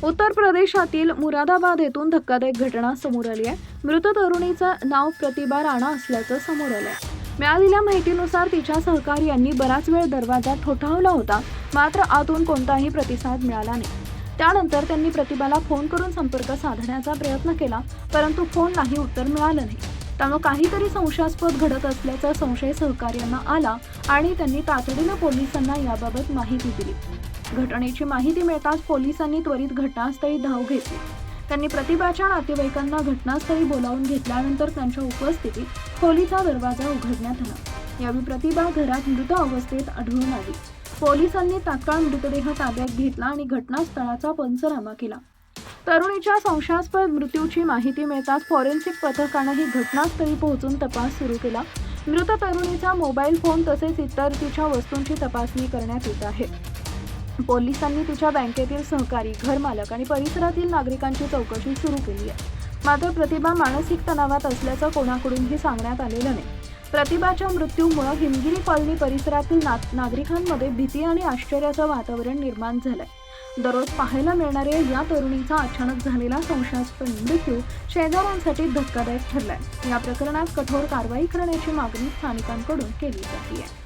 उत्तर प्रदेशातील मुरादाबाद येथून धक्कादायक घटना समोर आली आहे. मृत तरुणीचं नाव प्रतिभा राणा असल्याचं समोर आलंय. मिळालेल्या माहितीनुसार तिच्या सहकार्यांनी बराच वेळ दरवाजा ठोठावला होता, मात्र आतून कोणताही प्रतिसाद मिळाला नाही. त्यानंतर त्यांनी प्रतिभाला फोन करून संपर्क साधण्याचा प्रयत्न केला, परंतु फोनलाही उत्तर मिळालं नाही. त्यामुळे काहीतरी संशयास्पद घडत असल्याचा संशय सहकार्यांना आला आणि त्यांनी तातडीनं पोलिसांना याबाबत माहिती दिली. घटनेची माहिती मिळताच पोलिसांनी त्वरित घटनास्थळी धाव घेतली. त्यांनी प्रतिभाच्या नातेवाईकांना घटनास्थळी बोलावून घेतल्यानंतर त्यांच्या उपस्थितीत खोलीचा दरवाजा उघडण्यात आला. यावेळी प्रतिभा घरात मृत अवस्थेत आढळून आली. पोलिसांनी तात्काळ मृतदेह ताब्यात घेतला आणि घटनास्थळाचा पंचनामा केला. तरुणीच्या संशयास्पद मृत्यूची माहिती मिळताच फॉरेन्सिक पथकानं ही घटनास्थळी पोहोचून तपास सुरू केला. मृत तरुणीचा मोबाईल फोन तसेच इतर तिच्या वस्तूंची तपासणी करण्यात येत आहे. पोलिसांनी तिच्या बँकेतील सहकारी, घरमालक आणि परिसरातील नागरिकांची चौकशी सुरू केली आहे. मात्र प्रतिभा मानसिक तणावात असल्याचं कोणाकडूनही सांगण्यात आलेलं नाही. प्रतिभाच्या मृत्यूमुळे हिमगिरी कॉलनी परिसरातील नागरिकांमध्ये भीती आणि आश्चर्याचं वातावरण निर्माण झालंय. दररोज पाहायला मिळणाऱ्या या तरुणीचा अचानक झालेला संशयास्पद मृत्यू शेजाऱ्यांसाठी धक्कादायक ठरलाय. या प्रकरणात कठोर कारवाई करण्याची मागणी स्थानिकांकडून केली जाते.